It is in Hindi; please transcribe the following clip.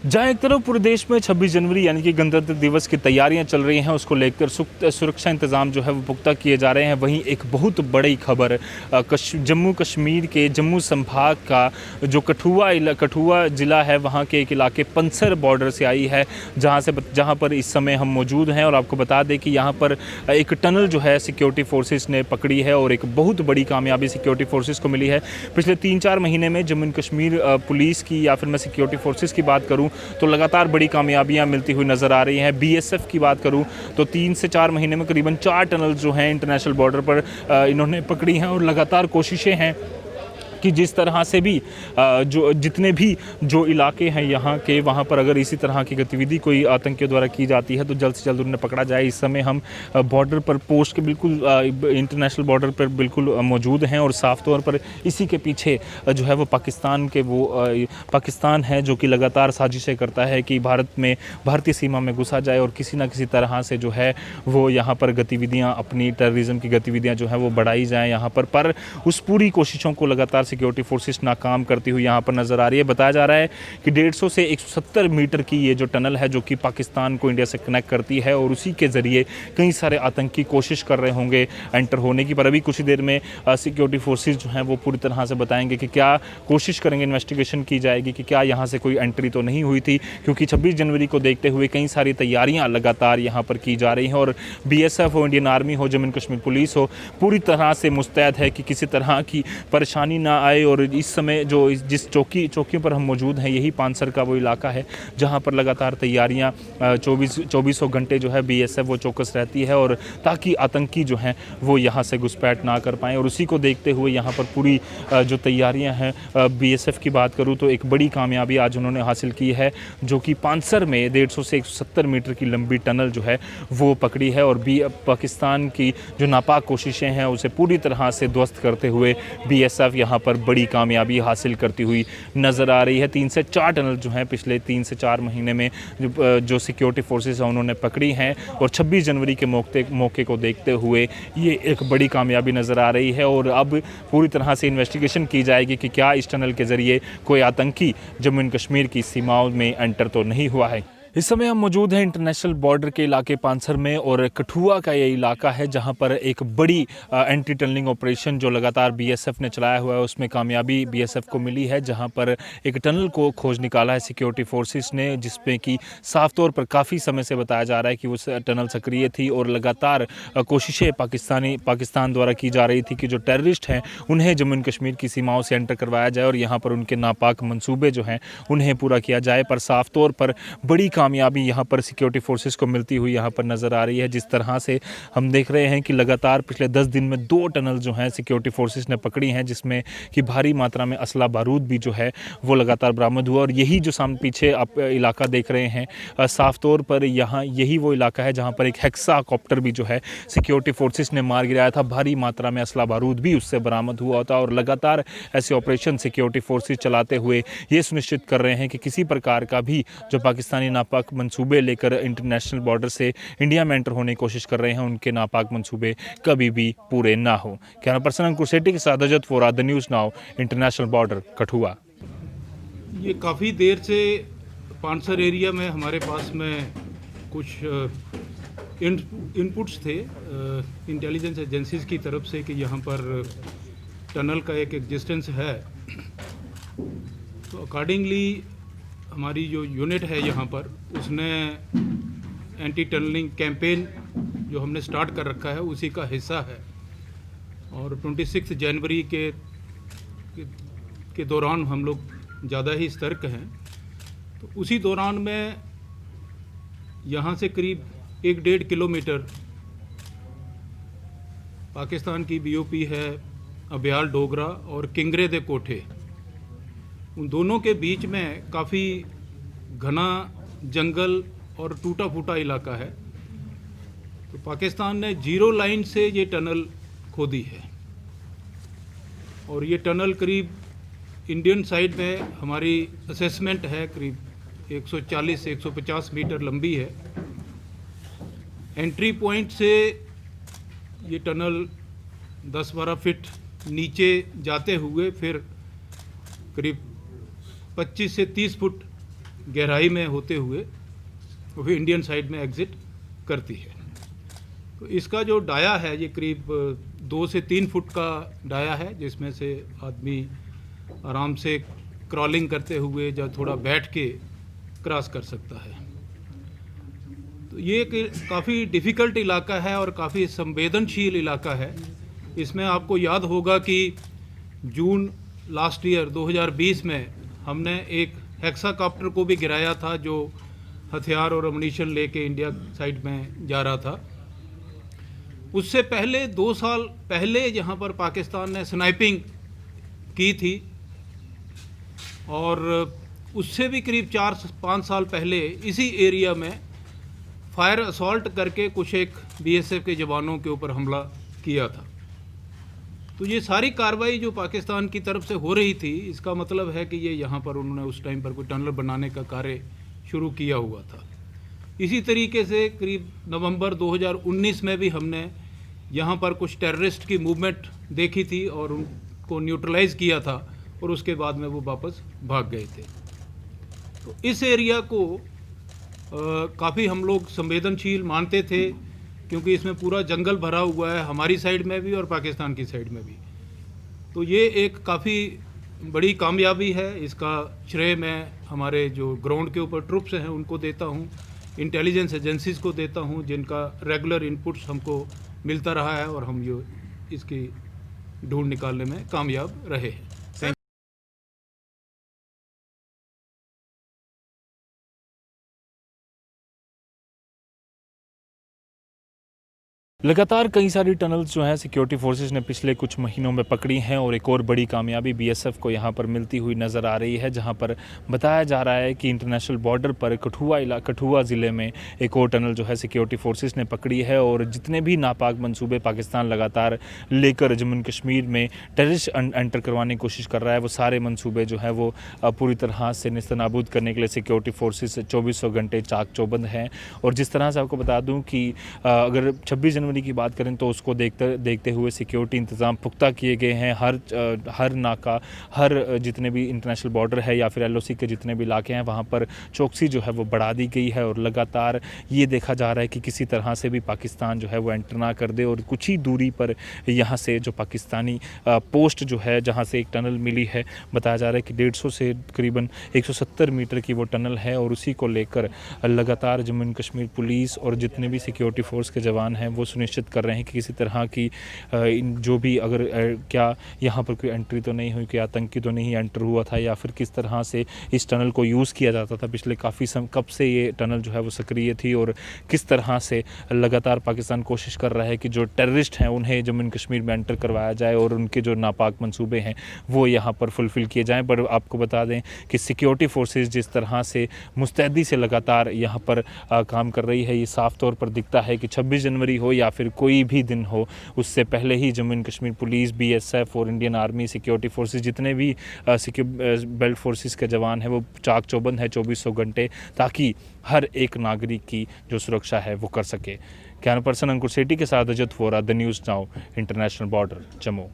जहाँ एक तरफ पूरे देश में 26 जनवरी यानी कि गणतंत्र दिवस की तैयारियां चल रही हैं, उसको लेकर सुरक्षा इंतजाम जो है वो पुख्ता किए जा रहे हैं। वहीं एक बहुत बड़ी खबर जम्मू कश्मीर के जम्मू संभाग का जो कठुआ ज़िला है, वहाँ के एक इलाके पंसर बॉर्डर से आई है, जहाँ पर इस समय हम मौजूद हैं। और आपको बता दें कि यहाँ पर एक टनल जो है सिक्योरिटी फोर्सेस ने पकड़ी है और एक बहुत बड़ी कामयाबी सिक्योरिटी फोर्सेस को मिली है। पिछले 3-4 महीने में जम्मू एंड कश्मीर पुलिस की या फिर मैं सिक्योरिटी फोर्सेस की बात करूँ तो लगातार बड़ी कामयाबियां मिलती हुई नज़र आ रही हैं। बीएसएफ की बात करूं तो 3 से 4 महीने में करीबन 4 टनल जो हैं इंटरनेशनल बॉर्डर पर इन्होंने पकड़ी हैं और लगातार कोशिशें हैं कि जिस तरह से भी जितने भी जो इलाके हैं यहाँ के, वहाँ पर अगर इसी तरह की गतिविधि कोई आतंकियों द्वारा की जाती है तो जल्द से जल्द उन्हें पकड़ा जाए। इस समय हम बॉर्डर पर पोस्ट के बिल्कुल इंटरनेशनल बॉर्डर पर बिल्कुल मौजूद हैं और साफ तौर पर इसी के पीछे जो है वो पाकिस्तान है, जो कि लगातार साजिशें करता है कि भारतीय सीमा में घुसा जाए और किसी न किसी तरह से जो है वो यहाँ पर गतिविधियाँ, अपनी टेररिज्म की गतिविधियाँ जो है वो बढ़ाई जाएँ यहाँ पर उस पूरी कोशिशों को लगातार सिक्योरिटी फोर्सेस नाकाम करती हुई यहाँ पर नजर आ रही है। बताया जा रहा है कि 150 से 170 मीटर की ये जो टनल है जो कि पाकिस्तान को इंडिया से कनेक्ट करती है और उसी के ज़रिए कई सारे आतंकी कोशिश कर रहे होंगे एंटर होने की। पर अभी कुछ ही देर में सिक्योरिटी फोर्सेस जो हैं वो पूरी तरह से बताएंगे कि क्या कोशिश करेंगे, इन्वेस्टिगेशन की जाएगी कि क्या यहाँ से कोई एंट्री तो नहीं हुई थी, क्योंकि 26 जनवरी को देखते हुए कई सारी तैयारियाँ लगातार यहाँ पर की जा रही हैं और BSF हो, इंडियन आर्मी हो, जम्मू एंड कश्मीर पुलिस हो, पूरी तरह से मुस्तैद है कि किसी तरह की परेशानी ना आए। और इस समय जिस चौकियों पर हम मौजूद हैं, यही पानसर का वो इलाका है जहां पर लगातार तैयारियां 24 घंटे जो है BSF वो चौकस रहती है और ताकि आतंकी जो हैं वो यहां से घुसपैठ ना कर पाएँ। और उसी को देखते हुए यहां पर पूरी जो तैयारियां हैं, BSF की बात करूं तो एक बड़ी कामयाबी आज उन्होंने हासिल की है, जो कि पानसर में 150 से 170 मीटर की लंबी टनल जो है वो पकड़ी है। और पाकिस्तान की जो नापाक कोशिशें हैं उसे पूरी तरह से ध्वस्त करते हुए BSF यहाँ पर बड़ी कामयाबी हासिल करती हुई नज़र आ रही है। 3 से 4 टनल जो हैं पिछले 3 से 4 महीने में जो सिक्योरिटी फोर्सेस हैं उन्होंने पकड़ी हैं और 26 जनवरी के मौके को देखते हुए ये एक बड़ी कामयाबी नज़र आ रही है। और अब पूरी तरह से इन्वेस्टिगेशन की जाएगी कि क्या इस टनल के ज़रिए कोई आतंकी जम्मू एंड कश्मीर की सीमाओं में एंटर तो नहीं हुआ है। इस समय हम मौजूद हैं इंटरनेशनल बॉर्डर के इलाके पानसर में और कठुआ का ये इलाका है जहां पर एक बड़ी एंटी टनलिंग ऑपरेशन जो लगातार BSF ने चलाया हुआ है उसमें कामयाबी BSF को मिली है, जहां पर एक टनल को खोज निकाला है सिक्योरिटी फोर्सेस ने, जिसमें कि साफ तौर पर काफ़ी समय से बताया जा रहा है कि वो टनल सक्रिय थी और लगातार कोशिशें पाकिस्तान द्वारा की जा रही थी कि जो टेररिस्ट हैं उन्हें जम्मू एंड कश्मीर की सीमाओं से एंटर करवाया जाए और यहाँ पर उनके नापाक मंसूबे जो हैं उन्हें पूरा किया जाए। पर साफ तौर पर बड़ी कामयाबी यहाँ पर सिक्योरिटी फोर्सेस को मिलती हुई यहाँ पर नज़र आ रही है। जिस तरह से हम देख रहे हैं कि लगातार पिछले 10 दिन में 2 टनल जो हैं सिक्योरिटी फोर्सेस ने पकड़ी हैं, जिसमें कि भारी मात्रा में असला बारूद भी जो है वो लगातार बरामद हुआ। और यही जो सामने पीछे आप इलाका देख रहे हैं, साफ तौर पर यहाँ यही वो इलाका है जहाँ पर एक हेक्साकॉप्टर भी जो है सिक्योरिटी फोर्सेस ने मार गिराया था। भारी मात्रा में असला बारूद भी उससे बरामद हुआ था और लगातार ऐसे ऑपरेशन सिक्योरिटी फोर्सेस चलाते हुए ये सुनिश्चित कर रहे हैं कि किसी प्रकार का भी जो पाकिस्तानी नापाक मंसूबे लेकर इंटरनेशनल बॉर्डर से इंडिया में एंटर होने की कोशिश कर रहे हैं, उनके नापाक मंसूबे कभी भी पूरे ना हो। कैमरा पर्सन अंकुर सेठी के साथ Ajat for the news now, international border Kathua. ये काफ़ी देर से पानसर एरिया में हमारे पास में कुछ इनपुट्स थे इंटेलिजेंस एजेंसीज की तरफ से कि यहाँ पर टनल का एक एग्जिस्टेंस है। तो अकॉर्डिंगली हमारी जो यूनिट है यहाँ पर उसने एंटी टनलिंग कैंपेन जो हमने स्टार्ट कर रखा है उसी का हिस्सा है। और 26 जनवरी के दौरान हम लोग ज़्यादा ही सतर्क हैं। तो उसी दौरान में यहाँ से करीब 1-1.5 किलोमीटर पाकिस्तान की BOP है अब्याल डोगरा और किंगरे दे कोठे, उन दोनों के बीच में काफ़ी घना जंगल और टूटा फूटा इलाका है। तो पाकिस्तान ने 0 लाइन से ये टनल खोदी है और ये टनल करीब इंडियन साइड में हमारी असेसमेंट है करीब 140 से 150 मीटर लंबी है। एंट्री पॉइंट से ये टनल 10-12 फीट नीचे जाते हुए फिर करीब 25 से 30 फुट गहराई में होते हुए वो फिर इंडियन साइड में एग्ज़िट करती है। तो इसका जो डाया है ये करीब 2 से 3 फुट का डाया है, जिसमें से आदमी आराम से क्रॉलिंग करते हुए या थोड़ा बैठ के क्रॉस कर सकता है। तो ये काफ़ी डिफ़िकल्ट इलाका है और काफ़ी संवेदनशील इलाका है। इसमें आपको याद होगा कि जून लास्ट ईयर 2020 में हमने एक हेक्साकॉप्टर को भी गिराया था, जो हथियार और अम्युनिशन लेके इंडिया साइड में जा रहा था। उससे पहले 2 साल पहले यहाँ पर पाकिस्तान ने स्नाइपिंग की थी और उससे भी करीब 4-5 साल पहले इसी एरिया में फायर असॉल्ट करके कुछ एक बीएसएफ के जवानों के ऊपर हमला किया था। तो ये सारी कार्रवाई जो पाकिस्तान की तरफ से हो रही थी, इसका मतलब है कि ये यहाँ पर उन्होंने उस टाइम पर कोई टनल बनाने का कार्य शुरू किया हुआ था। इसी तरीके से करीब नवंबर 2019 में भी हमने यहाँ पर कुछ टेररिस्ट की मूवमेंट देखी थी और उनको न्यूट्रलाइज किया था और उसके बाद में वो वापस भाग गए थे। तो इस एरिया को काफ़ी हम लोग संवेदनशील मानते थे, क्योंकि इसमें पूरा जंगल भरा हुआ है, हमारी साइड में भी और पाकिस्तान की साइड में भी। तो ये एक काफ़ी बड़ी कामयाबी है। इसका श्रेय मैं हमारे जो ग्राउंड के ऊपर ट्रुप्स हैं उनको देता हूँ, इंटेलिजेंस एजेंसीज को देता हूँ, जिनका रेगुलर इनपुट्स हमको मिलता रहा है और हम ये इसकी ढूंढ निकालने में कामयाब रहे हैं। लगातार कई सारी टनल्स जो हैं सिक्योरिटी फोर्सेस ने पिछले कुछ महीनों में पकड़ी हैं और एक और बड़ी कामयाबी बीएसएफ को यहाँ पर मिलती हुई नज़र आ रही है, जहाँ पर बताया जा रहा है कि इंटरनेशनल बॉर्डर पर कठुआ ज़िले में एक और टनल जो है सिक्योरिटी फोर्सेस ने पकड़ी है। और जितने भी नापाक मंसूबे पाकिस्तान लगातार लेकर जम्मू कश्मीर में टेररिस्ट एंटर करवाने की कोशिश कर रहा है, वो सारे मंसूबे जो है वो पूरी तरह से नेस्तनाबूद करने के लिए सिक्योरिटी फोर्सेस 2400 घंटे चाक चौबंद हैं। और जिस तरह से आपको बता दूँ कि अगर 26 जनवरी की बात करें तो उसको देखते हुए सिक्योरिटी इंतज़ाम पुख्ता किए गए हैं। हर नाका, हर जितने भी इंटरनेशनल बॉर्डर है या फिर एलओसी के जितने भी इलाके हैं, वहाँ पर चौकसी जो है वो बढ़ा दी गई है। और लगातार ये देखा जा रहा है कि किसी तरह से भी पाकिस्तान जो है वो एंटर ना कर दे। और कुछ ही दूरी पर यहाँ से जो पाकिस्तानी पोस्ट जो है, जहाँ से एक टनल मिली है, बताया जा रहा है कि 150 से करीबन 170 मीटर की वो टनल है। और उसी को लेकर लगातार जम्मू कश्मीर पुलिस और जितने भी सिक्योरिटी फोर्स के जवान हैं वो सुनिश्चित कर रहे हैं कि किसी तरह की जो भी अगर क्या यहाँ पर कोई एंट्री तो नहीं हुई, कि आतंकी तो नहीं एंटर हुआ था, या फिर किस तरह से इस टनल को यूज़ किया जाता था पिछले काफ़ी कब से ये टनल जो है वो सक्रिय थी, और किस तरह से लगातार पाकिस्तान कोशिश कर रहा है कि जो टेररिस्ट हैं उन्हें जम्मू कश्मीर में एंटर करवाया जाए और उनके जो नापाक मंसूबे हैं वो यहाँ पर फुलफ़िल किए जाएँ। पर आपको बता दें कि सिक्योरिटी फोर्सेस जिस तरह से मुस्तैदी से लगातार यहाँ पर काम कर रही है, ये साफ तौर पर दिखता है कि 26 जनवरी हो या फिर कोई भी दिन हो, उससे पहले ही जम्मू कश्मीर पुलिस, बीएसएफ और इंडियन आर्मी, सिक्योरिटी फोर्सेस, जितने भी बेल्ट फोर्सेस के जवान हैं वो चाक चौबंद है 2400 घंटे, ताकि हर एक नागरिक की जो सुरक्षा है वो कर सके। कैमरा पर्सन अंकुर सेठी के साथ Ajat Vora, the news now, international border, Jammu.